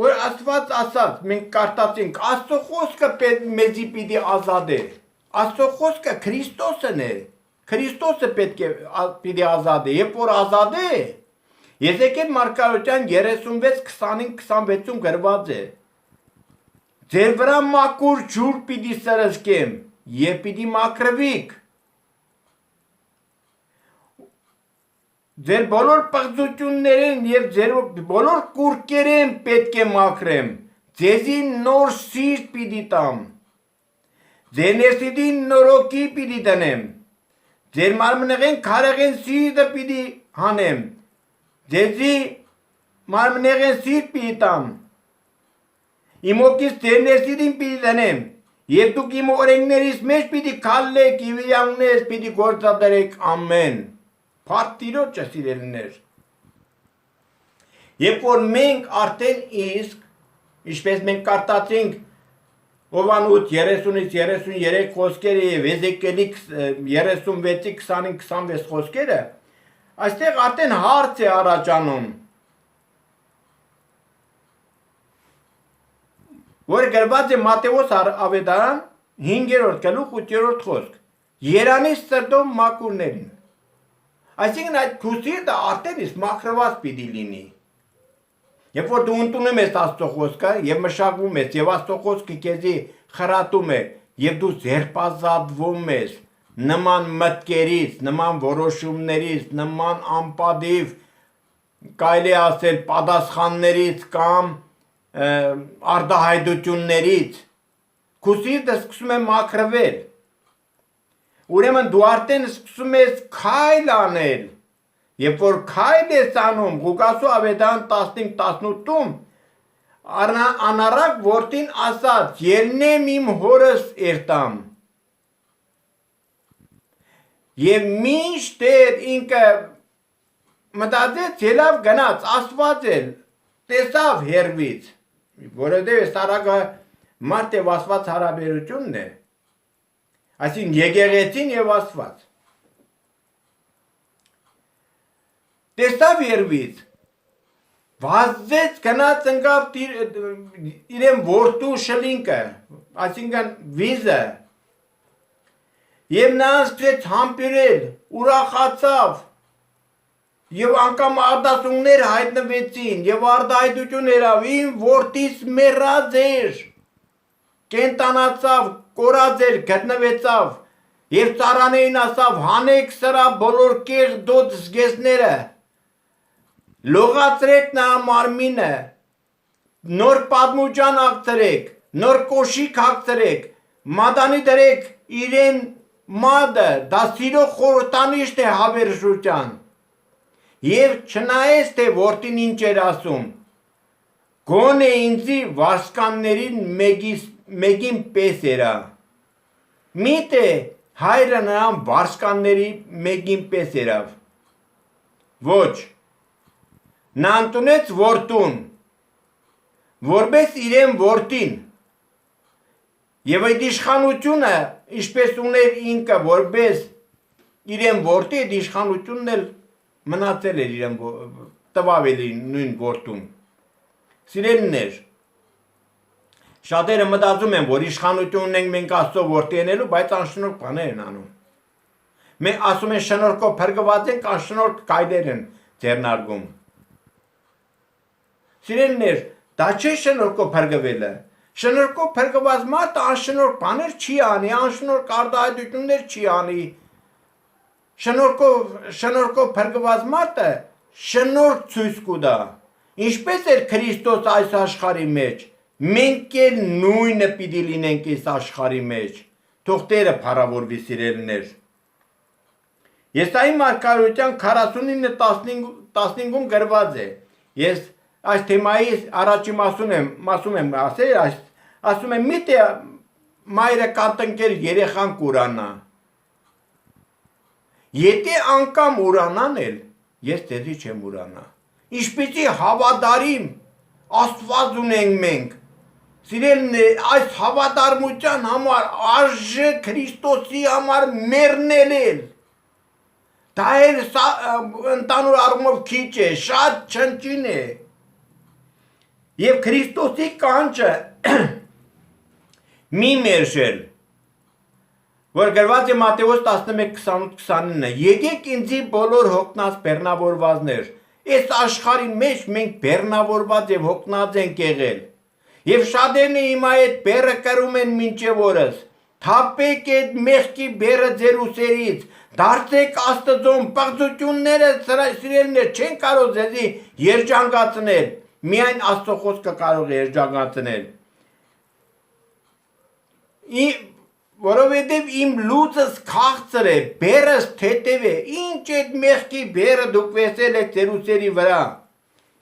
որ Աստված ասած մենք կարդացինք Աստծո խոսքը մեզի պիտի ազատե Աստծո խոսքը Քրիստոսն է Քրիստոսը պետք է պիտի ազատե երբ որ ազատե Եզեկիել մարգարեության 36:25-26-ում գրված է Ձեր վրա մաքուր ջուր պիտի սրսկեմ եւ պիտի մաքրվիք Ձեր բոլոր պղծություններին եւ ձեր բոլոր կուրկերեն պետք է մաքրեմ ձեզի նոր սիրտ պիտի տամ Ձեր ներսիդին նորոքի պիտի տնեմ Ձեր մարմնեղեն քարեղեն սիրտը պիտի հանեմ ձեզի մարմնեղեն սիրտ պիտի տամ Իմ օգից ձեր ներսիդին պիտի տնեմ եւ դուք իմ օրենքներից մեջ պիտի քալեք եւ իրանունես պիտի գործադրեք ամեն Փառք սիրելիներ Երբ որ մենք արդեն իսկ ինչպես մենք կարդացինք Հովանու 30-ից 33 խոսքերը եւ Եզեկիելի 36-ի 20-26 խոսքերը Այստեղ արդեն հարց է առաջանում, որ գրված է Մատթեոս ավետարան 5-րդ գլուխ 8-րդ խոսք։ Երանից սրտով մաքուրներին։ Այսինքն այդ քո սիրտը արդեն իսկ մաքրված պիտի լինի։ Երբ որ դու ընդունում ես Աստծո խոսքը եւ մշակվում ես եւ Աստծո խոսքը քեզի խրատում է եւ դու ձերբազատվում ես նման մտքերից, նման որոշումներից, նման անպատիվ կարելի ասել պատասխաններից կամ արտահայտություններից, քո սիրտը սկսում է մաքրվել։ Ուրեմն դու արդեն սկսում ես քայլ անել, երբ որ քայլ ես անում, Ղուկասու ավետարան 15-18-ում անառակ որդին ասաց. «Ելնեմ իմ հորս երտամ»։ Եվ մինչդեռ ինքը մտածեց, ելավ գնաց, Աստված էլ տեսավ հեռվից, որովհետև Սարագը մարդ եւ Աստված հարաբերությունն է, այսինքն եկեղեցին եւ Աստված։ Տեսավ հեռվից, վազեց գնաց ընկավ իրեն որդու շլինքը, այսինքն վիզը, եւ նա սկսեց համբերել, ուրախացավ, եւ անգամ արտասուքներ հայտնվեցին եւ արտահայտություն երավ, իմ որդիս մեռած էր, կենտանացավ, կորած էր, գտնվեցավ եւ ծառաներին ասավ, հանեք սրա բոլոր կեղտոտ զգեստները, լողացրեք նրա մարմինը, նոր պատմուջան հագցրեք, նոր կոշիկ հագցրեք, մատանի դրեք իրեն մադը, դա սիրո խորհրդանիշ է հավերժության։ Եվ չնայես թե որդին ինչ էր ասում, գոնե ինձի վարսկաններին մեկին պես երա։ Միթե հայրը նրան վարսկանների մեկին պես երավ։ Ոչ, նա ընդունեց որդուն, որպես իրեն որդին, եւ այդ իշխանությունը, ինչպես ուներ ինքը, որպես իրեն որդի, այդ իշխանությունն էլ մնացել էր իրեն տվավ էլի նույն որդուն։ Սիրելիներ, շատերը մտածում են, որ իշխանություն ունենք մենք Աստծո որդի ենելու, բայց անշնորհք բաներ են անում։ Մենք ասում են շնորհքով փրկված ենք, անշնորհք կայլեր են ձեռնարկում։ Սիրելիներ, դա չէ շնորհքով փրկվելը։ Շնորհքով փրկված մարդը անշնորհք բաներ չի անի, անշնորհք արտահայտություններ չի անի։ Շնորհքով փրկված մարդը շնորհք ցույց կտա։ Ինչպես էր Քրիստոս այս աշխարհի մեջ, մենք էլ նույնը պիտի լինենք այս աշխարհի մեջ։ Թող Տերը փառավորվի սիրելիներ։ Եսայի մարգարոության 49:15-ում գրված է։ Ես այս թեմայի առաջի մասում եմ ասել, ասում եմ միթե մայրը կատնկեր երեխան կուրանա։ Եթե անգամ ուրանան էլ, ես ձեզի չեմ ուրանա։ Ինչպեսի հավատարիմ Աստված ունենք մենք։ Սիրելիներ, այս հավատարմության համար արժե Քրիստոսի համար մեռնել էլ։ Դա էլ ընդանուր առումով քիչ է, շատ չնչին է։ Եվ Քրիստոսի կանչը մի մերժել, որ գրված է Մատթեոս 11:28-29, եկեք ինձի բոլոր հոգնած բեռնավորվածներ, այս աշխարհի մեջ մենք բեռնավորված եւ հոգնած ենք եղել, եւ շատերն հիմա այդ բեռը կրում են մինչեւ օրս, թափեք այդ մեղքի բեռը ձեր ուսերից, դարձեք Աստծուն, պղծությունները սիրելիներ չեն կարող ձեզի երջանկացնել, միայն Աստծո խոսքը կարող է երջանկացնել։ Որովհետև իմ լուծս քաղցր է, բերս թեթև է, ինչ այդ մեղքի բերը դուք վեսել եք ձեր ուսերի վրա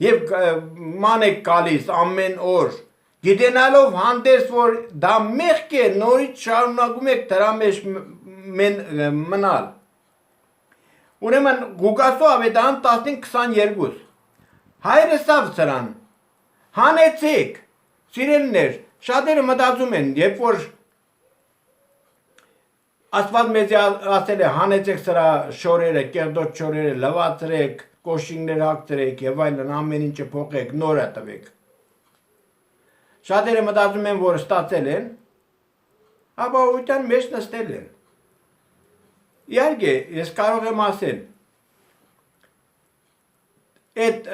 և ման եք գալիս ամեն օր, գիտենալով հանդերձ, որ դա մեղք է, նորից շարունակում եք դրա մեջ մնալ։ Ուրեմն Ղուկասու ավետարան 15:22 հայրը սավ սրան, հանեցեք, սիրելիներ, շատերը մտածում են, երբ որ Աստված մեզ ասել է հանեցեք սրա շորերը, կեղտոտ շորերը, լվացրեք, կոշիններ հագցրեք եւ այլն ամեն ինչը փոխեք, նորը տվեք։ Շատերը մտածում են, որ ստացել են, ապահովության մեջ նստել են։ Իհարկե, ես կարող եմ ասել, այդ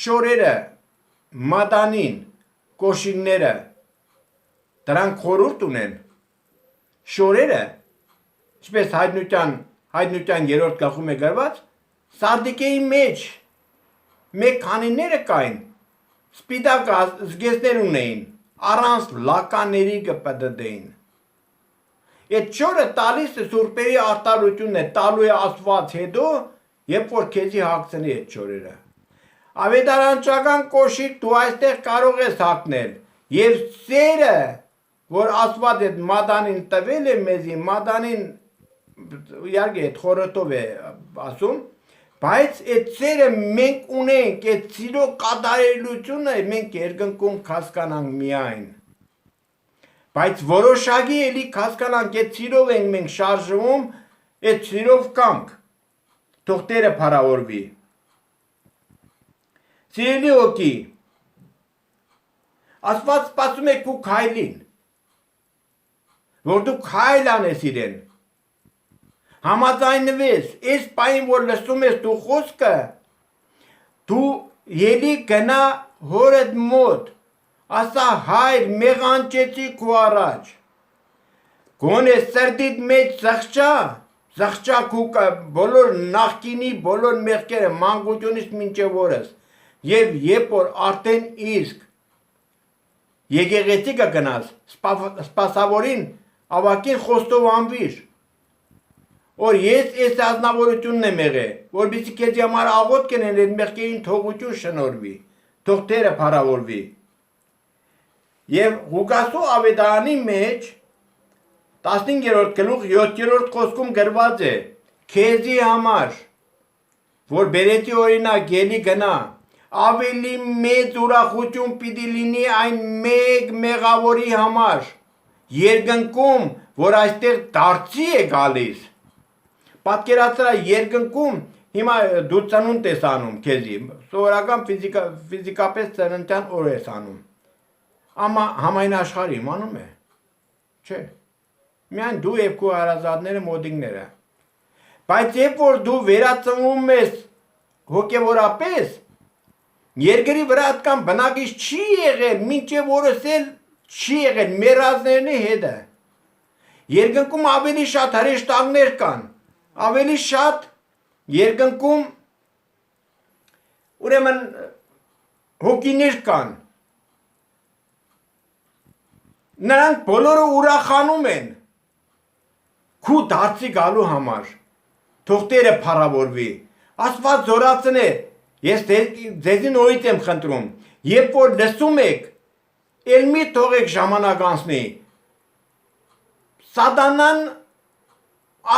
շորերը, մատանին, կոշինները, դրանք խորհուրդ ունեն, շորերը, ինչպես հայտնության 3-րդ գլխում է գրված, սարդիկեի մեջ մեկ քանիները կային, սպիտակ զգեստներ ունեին, առանց լականների կպտտեին։ Այդ շորը տալիս է սուրբերի արտարությունն է, տալու է Աստված հետո, երբ որ քեզի հագցնի այդ շորերը։ Ավետարանչական կոշիկ դու այստեղ կարող ես հագնել եւ սերը, որ Աստված այդ մատանին տվել է մեզի, մատանին իհարկե այդ խորհրդով է ասում, բայց այդ սերը մենք ունենք, այդ սիրո կատարելությունը մենք երկնքում հասկանանք միայն։ Բայց որոշակի էլի հասկանանք, այդ սիրով ենք մենք շարժվում, այդ սիրով կանք, թող Տերը փառավորվի։ Սիրելի հոգի, Աստված սպասում է քու քայլին, որ դու քայլ անես իրեն, համաձայնվես, այս պայն, որ լսում ես դու խոսքը, դու ելի գնա հորդ մոտ, ասա հայր մեղանչեցի քու առաջ, գոնե սրտիդ մեջ զղջա քու բոլոր նախկինի, բոլոր մեղքերը, մանկությունից մինչև օրս, եւ երբ որ արդեն իսկ եկեղեցի կգնաս, սպասավորին ավակին խոստով անվիր, որ ես այս ազնվորությունն եմ եղել, որպեսզի քեզ համար աղոթ կենեն այդ մեղքերին թողություն շնորհվի, թող Տերը փառավորվի։ Եվ Ղուկասու ավետարանի մեջ 15-րդ գլուխ 7-րդ խոսքում գրված է. քեզի համար, որ բերեցի օրինակ ելի գնա, ավելի մեծ ուրախություն պիտի լինի այն մեկ մեղավորի համար, երկնքում, որ այստեղ դարձի է գալիս։ Պատկերացրա երկնքում, հիմա դու ծնունդ ես անում քեզի, սովորական ֆիզիկապես ծննդյան օր ես անում, համայն աշխարհը իմանում է, չէ, միայն դու և քո հարազատները մոդիկները, բայց երբ որ դու վերածնվում ես հոգևորապես, երկրի վրա այդքան բնակիչ չի եղել, մինչև օրս էլ չի եղել մեռածների հետը, երկնքում ավելի շատ հրեշտակներ կան, ավելի շատ երկնքում ուրեմն հոգիներ կան, նրանք բոլորը ուրախանում են քու դարձի գալու համար, թող Տերը փառավորվի, Աստված զորացնե, ես ձեզի նորից եմ խնդրում, երբ որ լսում եք, էլ մի թողեք ժամանակ անցնի, սատանան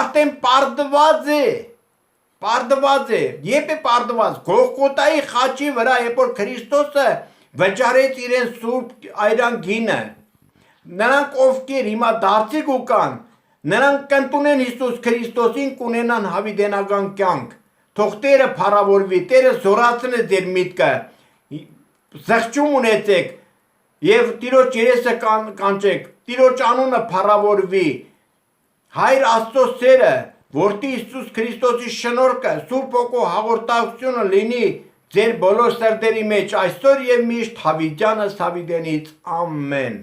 արդեն պարտված է, երբ է պարտված, Գողգոթայի խաչի վրա, երբ որ Քրիստոսը վճարեց իրեն սուրբ այրան գինը, նրանք ովքեր հիմա դարձիկ ու կան, նրանք կընդունեն Հիսուս Քրիստոսին, կունենան հավիտենական կյանք, թող Տերը փառավորվի, Տերը զորացնե ձեր միտքը, զղջում ունեցեք եւ Տիրոջ երեսը կանչեք, Տիրոջ անունը փառավորվի, Հայր Աստծո սերը, Որդի Հիսուս Քրիստոսի շնորհքը, Սուրբ Հոգու հաղորդակցությունը լինի ձեր բոլոր սրտերի մեջ այսօր եւ միշտ հավիտյանս հավիտենից ամեն։